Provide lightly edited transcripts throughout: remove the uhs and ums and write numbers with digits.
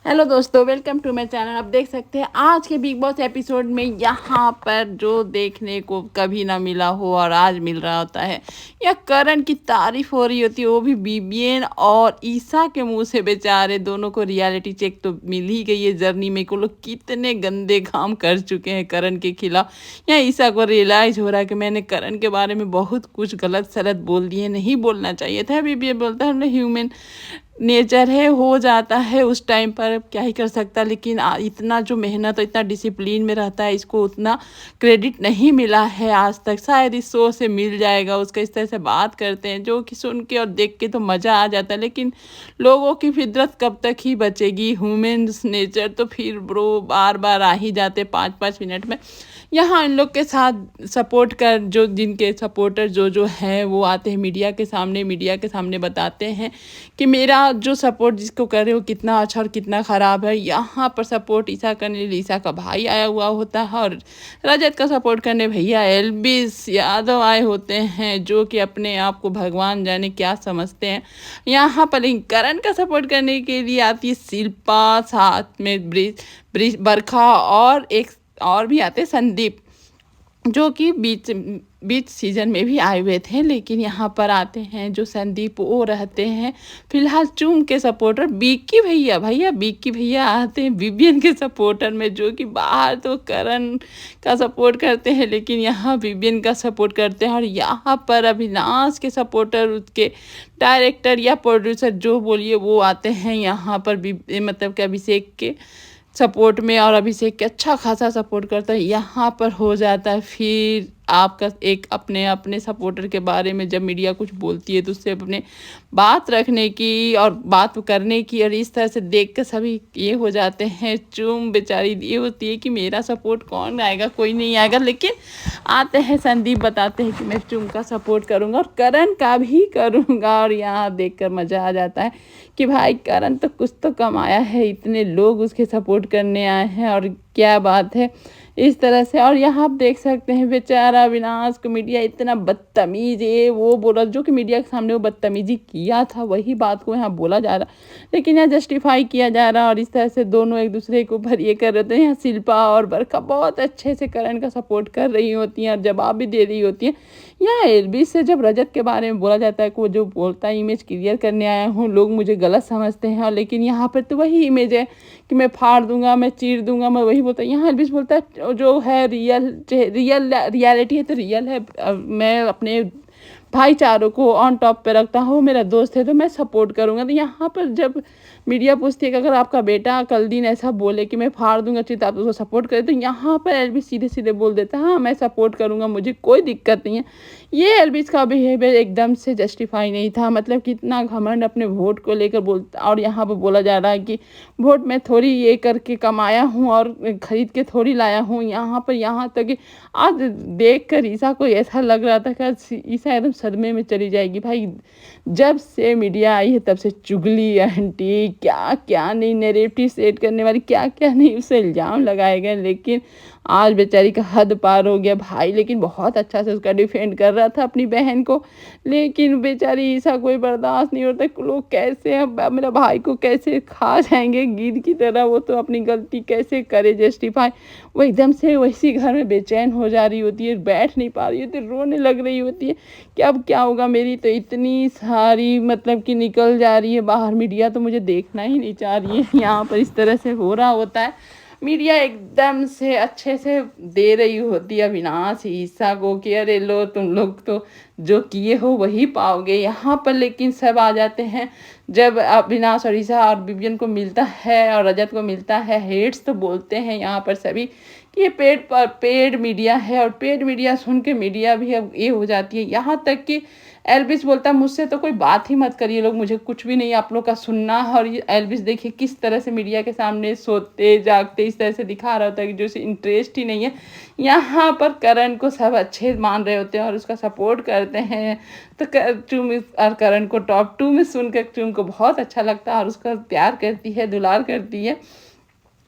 Hello दोस्तों, welcome to my channel. आप देख सकते हैं आज के बिग बॉस एपिसोड में यहाँ पर जो देखने को कभी ना मिला हो और आज मिल रहा होता है, या करण की तारीफ हो रही होती है, वो भी बीबीएन और ईसा के मुंह से। बेचारे दोनों को रियलिटी चेक तो मिल ही गई है जर्नी में, को लोग कितने गंदे काम कर चुके हैं करण के खिलाफ। या ईसा को रियलाइज हो रहा है कि मैंने करण के बारे में बहुत कुछ गलत सलत बोल दिए, नहीं बोलना चाहिए था। बीबीएन बोलता है ह्यूमन नेचर है, हो जाता है उस टाइम पर, क्या ही कर सकता। लेकिन इतना जो मेहनत और इतना डिसिप्लिन में रहता है, इसको उतना क्रेडिट नहीं मिला है आज तक। शायद इस शो से मिल जाएगा उसका। इस तरह से बात करते हैं जो कि सुन के और देख के तो मज़ा आ जाता है, लेकिन लोगों की फितरत कब तक ही बचेगी, ह्यूमन्स नेचर तो फिर ब्रो बार बार आ ही जाते 5-5 मिनट में। यहाँ इन लोग के साथ सपोर्ट कर जो जिनके सपोर्टर जो हैं वो आते हैं मीडिया के सामने बताते हैं कि मेरा जो सपोर्ट जिसको कर रहे हो कितना अच्छा और कितना ख़राब है। यहाँ पर सपोर्ट ईसा करने के लिए ईसा का भाई आया हुआ होता है, और रजत का सपोर्ट करने भैया एल्बिस यादव आए होते हैं, जो कि अपने आप को भगवान जाने क्या समझते हैं। यहाँ पर लेकिन करण का सपोर्ट करने के लिए आती है शिल्पा, साथ में ब्रिज बरखा, और एक और भी आते संदीप, जो कि बीच बीच सीजन में भी आए हुए थे। लेकिन यहाँ पर आते हैं जो संदीप, वो रहते हैं फिलहाल चूम के सपोर्टर। बीकी भैया आते हैं विवियन के सपोर्टर में, जो कि बाहर तो करण का सपोर्ट करते हैं लेकिन यहाँ विवियन का सपोर्ट करते हैं। और यहाँ पर अविनाश के सपोर्टर, उसके डायरेक्टर या प्रोड्यूसर जो बोलिए, वो आते हैं यहाँ पर मतलब कि अभिषेक के सपोर्ट में, और अभिषेक के अच्छा खासा सपोर्ट करता है। यहाँ पर हो जाता है फिर आपका एक अपने अपने सपोर्टर के बारे में जब मीडिया कुछ बोलती है तो उससे अपने बात रखने की और बात करने की, और इस तरह से देख कर सभी ये हो जाते हैं। चूम बेचारी ये होती है कि मेरा सपोर्ट कौन आएगा, कोई नहीं आएगा। लेकिन आते हैं संदीप, बताते हैं कि मैं चूम का सपोर्ट करूँगा और करण का भी करूँगा। और यहाँ देख कर मज़ा आ जाता है कि भाई करण तो कुछ तो कमाया है, इतने लोग उसके सपोर्ट करने आए हैं, और क्या बात है इस तरह से। और यहाँ आप देख सकते हैं बेचारा अविनाश को मीडिया इतना बदतमीज ये वो बोला, जो कि मीडिया के सामने वो बदतमीजी किया था वही बात को यहाँ बोला जा रहा, लेकिन यहाँ जस्टिफाई किया जा रहा। और इस तरह से दोनों एक दूसरे के ऊपर ये कर रहे थे। यहाँ शिल्पा और बरखा बहुत अच्छे से करण का सपोर्ट कर रही होती हैं और जवाब भी दे रही होती हैं। यहाँ एलबी से जब रजत के बारे में बोला जाता है कि वो जो बोलता है इमेज क्लियर करने आया हूँ, लोग मुझे गलत समझते हैं, और लेकिन यहाँ पर तो वही इमेज है कि मैं फाड़ दूंगा, मैं चीर दूंगा, मैं वही बोलता। यहाँ एल्विस बोलता है जो है रियलिटी है तो रियल है। मैं अपने भाईचारों को ऑन टॉप पे रखता हूँ, मेरा दोस्त है तो मैं सपोर्ट करूँगा। तो यहाँ पर जब मीडिया पूछती है कि अगर आपका बेटा कल दिन ऐसा बोले कि मैं फाड़ दूंगा चीज, आप उसको सपोर्ट करें, तो यहाँ पर एल्विस सीधे सीधे बोल देता है हाँ मैं सपोर्ट करूँगा, मुझे कोई दिक्कत नहीं है। ये एल्विस का बिहेवियर एकदम से जस्टिफाई नहीं था। मतलब कितना घमंड अपने वोट को लेकर बोलता। और यहाँ पर बोला जा रहा है कि वोट मैं थोड़ी ये करके कमाया हूँ और खरीद के थोड़ी लाया हूँ। यहाँ पर यहाँ तक कि आज देख कर ईसा को ऐसा लग रहा था कि ईसा एकदम सदमे में चली जाएगी। भाई जब से मीडिया आई है तब से चुगली आंटी क्या क्या नहीं, नैरेटिव सेट करने वाली क्या क्या नहीं, उससे इल्ज़ाम लगाए गए। लेकिन आज बेचारी का हद पार हो गया भाई। लेकिन बहुत अच्छा से उसका डिफेंड कर रहा था अपनी बहन को, लेकिन बेचारी ईसा कोई बर्दाश्त नहीं होता। लोग कैसे मेरा भाई को कैसे खा जाएंगे गिद्ध की तरह, वो तो अपनी गलती कैसे करे जस्टिफाई। वो एकदम से वैसी घर में बेचैन हो जा रही होती है, बैठ नहीं पा रही होती, रोने लग रही होती है कि अब क्या होगा। मेरी तो इतनी सारी मतलब कि निकल जा रही है बाहर, मीडिया तो मुझे देखना ही नहीं चाह रही है। यहाँ पर इस तरह से हो रहा होता है। मीडिया एकदम से अच्छे से दे रही होती है अविनाश ईसा को कि अरे लो तुम लोग तो जो किए हो वही पाओगे। यहाँ पर लेकिन सब आ जाते हैं जब अविनाश और ईसा और विवियन को मिलता है और रजत को मिलता है, हेट्स तो बोलते हैं यहाँ पर सभी कि ये पेड मीडिया है। और पेड मीडिया सुन के मीडिया भी अब ये हो जाती है। यहाँ तक कि एल्विस बोलता है मुझसे तो कोई बात ही मत करिए लोग, मुझे कुछ भी नहीं आप लोग का सुनना है। और ये एल्विस देखिए किस तरह से मीडिया के सामने सोते जागते इस तरह से दिखा रहा होता है कि जो इंटरेस्ट ही नहीं है। यहाँ पर करण को सब अच्छे मान रहे होते हैं और उसका सपोर्ट करते हैं। तो चुम और करण को टॉप 2 में सुनकर चुम को बहुत अच्छा लगता है और उसका प्यार करती है, दुलार करती है।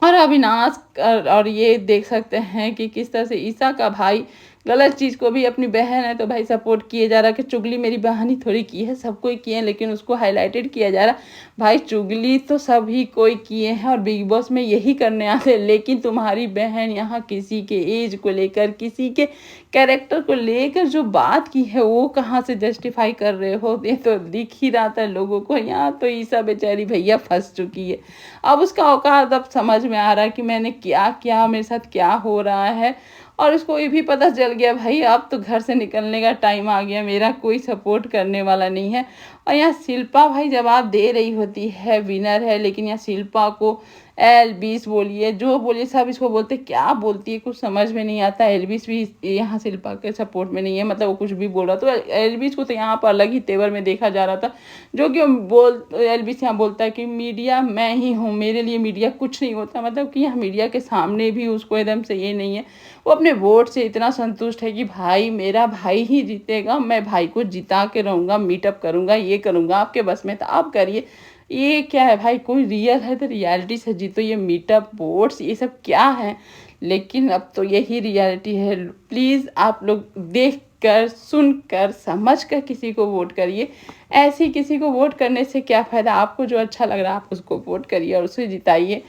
और अविनाश और ये देख सकते हैं कि किस तरह से ईसा का भाई गलत चीज़ को भी अपनी बहन है तो भाई सपोर्ट किए जा रहा है कि चुगली मेरी बहन ही थोड़ी की है, सब कोई किए हैं, लेकिन उसको हाईलाइटेड किया जा रहा। भाई चुगली तो सभी कोई किए हैं और बिग बॉस में यही करने आते हैं, लेकिन तुम्हारी बहन यहाँ किसी के एज को लेकर, किसी के कैरेक्टर को लेकर जो बात की है वो कहाँ से जस्टिफाई कर रहे हो? ये तो दिख ही रहा था लोगों को। यहाँ तो ईसा बेचारी भैया फंस चुकी है। अब उसका औकात अब समझ में आ रहा है कि मैंने क्या किया, मेरे साथ क्या हो रहा है। और उसको ये भी पता चल गया भाई अब तो घर से निकलने का टाइम आ गया, मेरा कोई सपोर्ट करने वाला नहीं है। और यहाँ शिल्पा भाई जवाब दे रही होती है, विनर है, लेकिन यहाँ शिल्पा को एलबीस बोलिए जो बोलिए सब इसको बोलते, क्या बोलती है कुछ समझ में नहीं आता। एलबीस भी यहाँ शिल्पा के सपोर्ट में नहीं है, मतलब वो कुछ भी बोल रहा तो एलबीस को तो यहाँ पर अलग ही तेवर में देखा जा रहा था। जो कि एलबीस यहाँ बोलता है कि मीडिया मैं ही हूँ, मेरे लिए मीडिया कुछ नहीं होता, मतलब कि यहाँ मीडिया के सामने भी उसको एकदम से ये नहीं है। वो अपने वोट से इतना संतुष्ट है कि भाई मेरा भाई ही जीतेगा, मैं भाई को जिता के रहूँगा, मीटअप करूँगा, ये करूँगा, आपके बस में था आप करिए। ये क्या है भाई, कोई रियल है तो रियलिटी से जीतो, ये मीटअप वोट्स ये सब क्या है? लेकिन अब तो यही रियलिटी है। प्लीज़ आप लोग देख कर सुन कर समझ कर किसी को वोट करिए। ऐसे किसी को वोट करने से क्या फ़ायदा? आपको जो अच्छा लग रहा है आप उसको वोट करिए और उसे जिताइए।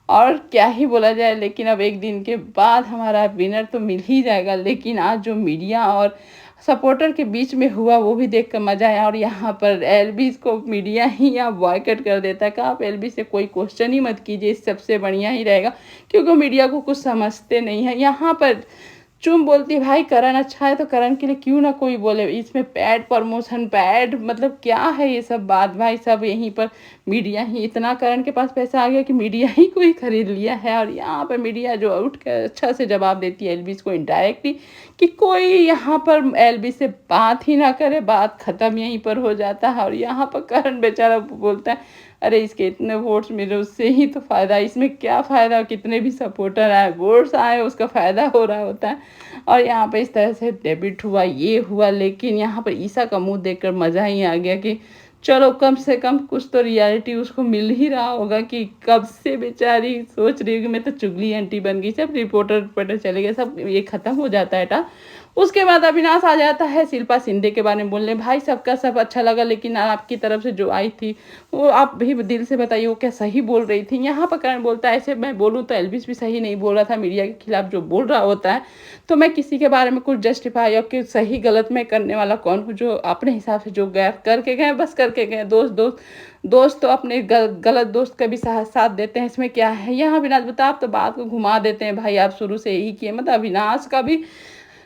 और क्या ही बोला जाए, लेकिन अब एक दिन के बाद हमारा विनर तो मिल ही जाएगा। लेकिन आज जो मीडिया और सपोर्टर के बीच में हुआ वो भी देख कर मज़ा आया। और यहाँ पर एलबीस को मीडिया ही यहाँ बॉयकट कर देता है कि आप एलबीस से कोई क्वेश्चन ही मत कीजिए, सबसे बढ़िया ही रहेगा, क्योंकि मीडिया को कुछ समझते नहीं है। यहाँ पर चुम बोलती है भाई करण अच्छा है तो करण के लिए क्यों ना कोई बोले, इसमें पैड प्रमोशन पैड मतलब क्या है ये सब बात? भाई सब यहीं पर मीडिया ही, इतना करण के पास पैसा आ गया कि मीडिया ही कोई खरीद लिया है। और यहाँ पर मीडिया जो उठ कर अच्छा से जवाब देती है एलबीस को इनडायरेक्टली कि कोई यहाँ पर एलबीस से बात ही ना करे, बात ख़त्म यहीं पर हो जाता है। और यहाँ पर करण बेचारा बोलता है अरे इसके इतने वोट्स मिले उससे ही तो फ़ायदा, इसमें क्या फ़ायदा, कितने भी सपोर्टर आए वोट्स आए उसका फ़ायदा हो रहा होता है। और यहाँ पे इस तरह से डेबिट हुआ ये हुआ, लेकिन यहाँ पर ईसा का मुंह देखकर मज़ा ही आ गया कि चलो कम से कम कुछ तो रियलिटी उसको मिल ही रहा होगा कि कब से बेचारी सोच रही होगी मैं तो चुगली आंटी बन गई, सब रिपोर्टर चले गए, सब ये ख़त्म हो जाता है था। उसके बाद अविनाश आ जाता है शिल्पा शिंदे के बारे में बोलने। भाई सबका सब अच्छा लगा, लेकिन आपकी तरफ से जो आई थी वो आप भी दिल से बताइए वो क्या सही बोल रही थी? यहाँ पर करण बोलता है ऐसे मैं बोलूँ तो एलविस भी सही नहीं बोल रहा था, मीडिया के खिलाफ जो बोल रहा होता है तो मैं किसी के बारे में कुछ जस्टिफाई और कि सही गलत में करने वाला कौन हूँ? जो अपने हिसाब से जो गैर करके गए बस करके गए। दोस्त तो अपने गलत दोस्त का भी साथ देते हैं, इसमें क्या है? यहाँ अविनाश बता आप तो बात को घुमा देते हैं भाई, आप शुरू से यही किए, मतलब अविनाश का भी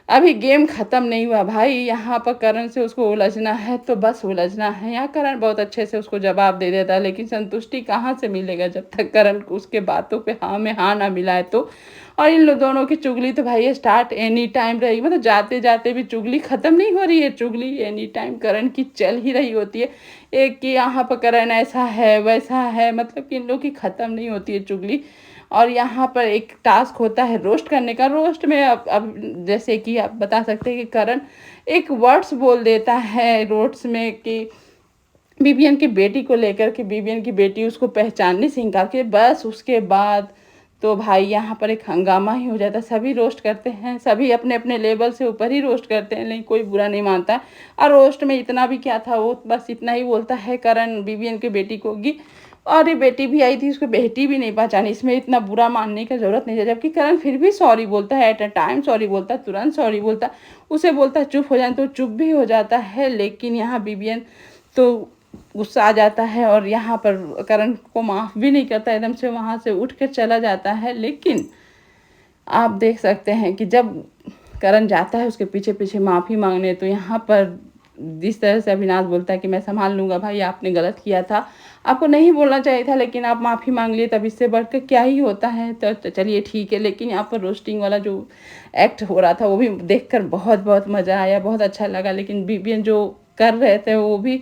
अभी गेम ख़त्म नहीं हुआ भाई। यहाँ पर करण से उसको उलझना है तो बस उलझना है। यहाँ करण बहुत अच्छे से उसको जवाब दे देता है, लेकिन संतुष्टि कहाँ से मिलेगा जब तक करण को उसके बातों पे हाँ में हाँ ना मिलाए तो। और इन लोग दोनों की चुगली तो भाई स्टार्ट एनी टाइम रहेगी, मतलब जाते जाते भी चुगली ख़त्म नहीं हो रही है, चुगली एनी टाइम करण की चल ही रही होती है। एक कि यहाँ पर करण ऐसा है वैसा है, मतलब कि इन लोग की ख़त्म नहीं होती है चुगली। और यहाँ पर एक टास्क होता है रोस्ट करने का। रोस्ट में अब जैसे कि आप बता सकते हैं कि करण एक वर्ड्स बोल देता है रोस्ट में कि बीबीएन की बेटी को लेकर के, बीबीएन की बेटी उसको पहचानने से इनकार किया, बस उसके बाद तो भाई यहाँ पर एक हंगामा ही हो जाता है। सभी रोस्ट करते हैं, सभी अपने अपने लेवल से ऊपर ही रोस्ट करते हैं, लेकिन कोई बुरा नहीं मानता। और रोस्ट में इतना भी क्या था, वो बस इतना ही बोलता है करण बीबीएन की बेटी को होगी, और ये बेटी भी आई थी उसको बेटी भी नहीं पहचानी, इसमें इतना बुरा मानने की ज़रूरत नहीं है। जबकि करण फिर भी सॉरी बोलता है, एट अ टाइम सॉरी बोलता है, तुरंत सॉरी बोलता है। उसे बोलता है चुप हो जाए तो चुप भी हो जाता है, लेकिन यहाँ बीबीएन तो गुस्सा आ जाता है और यहाँ पर करण को माफ़ भी नहीं करता, एकदम से वहाँ से उठ कर चला जाता है। लेकिन आप देख सकते हैं कि जब करण जाता है उसके पीछे पीछे माफ़ी मांगने, तो यहाँ पर जिस तरह से अविनाश बोलता है कि मैं संभाल लूँगा, भाई आपने गलत किया था, आपको नहीं बोलना चाहिए था, लेकिन आप माफ़ी मांग लिए, तब इससे बढ़कर क्या ही होता है। तो चलिए ठीक है। लेकिन यहाँ पर रोस्टिंग वाला जो एक्ट हो रहा था वो भी देखकर बहुत बहुत मज़ा आया, बहुत अच्छा लगा। लेकिन बीबीएन जो कर रहे थे वो भी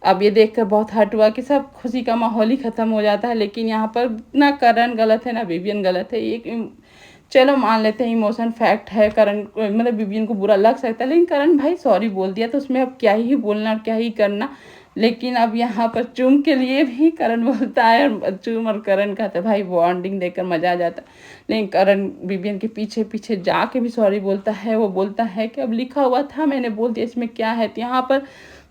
अब ये देखकर बहुत हर्ट हुआ कि सब खुशी का माहौल ही ख़त्म हो जाता है। लेकिन यहाँ पर ना करण गलत है ना बीबीएन गलत है, एक चलो मान लेते हैं इमोशन फैक्ट है, करण मतलब बीबीएन को बुरा लग सकता है, लेकिन करण भाई सॉरी बोल दिया तो उसमें अब क्या ही बोलना और क्या ही करना। लेकिन अब यहाँ पर चूम के लिए भी करण बोलता है, और चूम और करण का तो भाई बॉन्डिंग देखकर मज़ा आ जाता है। लेकिन करण विवियन के पीछे पीछे जाके भी सॉरी बोलता है। वो बोलता है कि अब लिखा हुआ था, मैंने बोल दिया, इसमें क्या है। तो यहाँ पर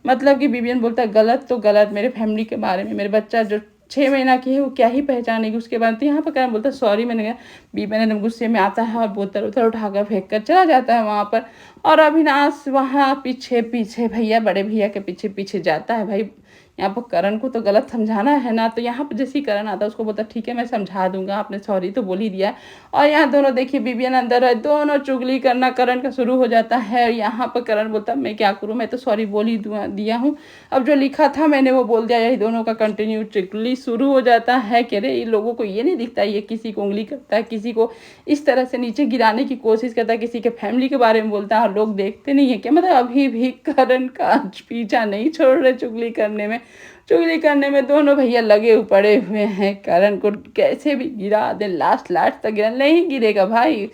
मतलब कि विवियन बोलता है गलत तो गलत, मेरे फैमिली के बारे में, मेरे बच्चा जो 6 महीना की है वो क्या ही पहचानेगी उसके बाद। तो यहाँ पर करण बोलता है सॉरी मैंने कहा। विवियन एकदम गुस्से में आता है और बोतल उतल उठाकर फेंक कर चला जाता है वहाँ पर। और अविनाश वहाँ पीछे पीछे भैया, बड़े भैया के पीछे पीछे जाता है। भाई यहाँ पर करण को तो गलत समझाना है ना। तो यहाँ पर जैसे ही करण आता है उसको बोलता ठीक है मैं समझा दूंगा, आपने सॉरी तो बोल ही दिया है। और यहाँ दोनों देखिए विवियन अंदर है, दोनों चुगली करना करण का शुरू हो जाता है। और यहाँ पर करण बोलता है मैं क्या करूँ, मैं तो सॉरी बोल ही दिया हूँ, अब जो लिखा था मैंने वो बोल दिया। यही दोनों का कंटिन्यू चुगली शुरू हो जाता है कि अरे इन लोगों को ये नहीं दिखता, ये किसी को उंगली करता है, किसी को इस तरह से नीचे गिराने की कोशिश करता है, किसी के फैमिली के बारे में बोलता है और लोग देखते नहीं है क्या। मतलब अभी भी करण का पीछा नहीं छोड़ रहे चुगली करने में। चुगली करने में दोनों भैया लगे पड़े हुए हैं, करण को कैसे भी गिरा दे, लास्ट लास्ट तक गिरा, नहीं गिरेगा भाई।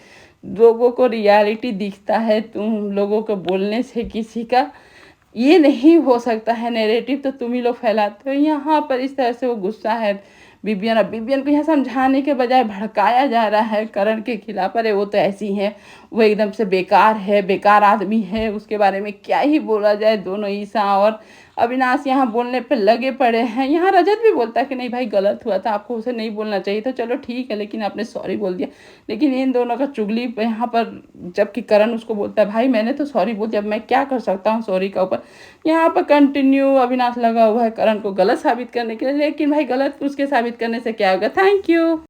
लोगों को रियलिटी दिखता है, तुम लोगों को बोलने से किसी का ये नहीं हो सकता है, नैरेटिव तो तुम ही लोग फैलाते हो। यहाँ पर इस तरह से वो गुस्सा है विवियन। अब विवियन को यहाँ समझाने के बजाय भड़काया जा रहा है करण के खिलाफ। अरे वो तो ऐसी है, वो एकदम से बेकार है, बेकार आदमी है, उसके बारे में क्या ही बोला जाए। दोनों ईसा और अविनाश यहाँ बोलने पे लगे पड़े हैं। यहाँ रजत भी बोलता है कि नहीं भाई गलत हुआ था, आपको उसे नहीं बोलना चाहिए था, चलो ठीक है, लेकिन आपने सॉरी बोल दिया। लेकिन इन दोनों का चुगली यहाँ पर, जबकि करण उसको बोलता है भाई मैंने तो सॉरी बोल दिया, अब मैं क्या कर सकता हूँ सॉरी का ऊपर। यहाँ पर कंटिन्यू अविनाश लगा हुआ है करण को गलत साबित करने के लिए। लेकिन भाई गलत उसके साबित करने से क्या होगा। Thank you.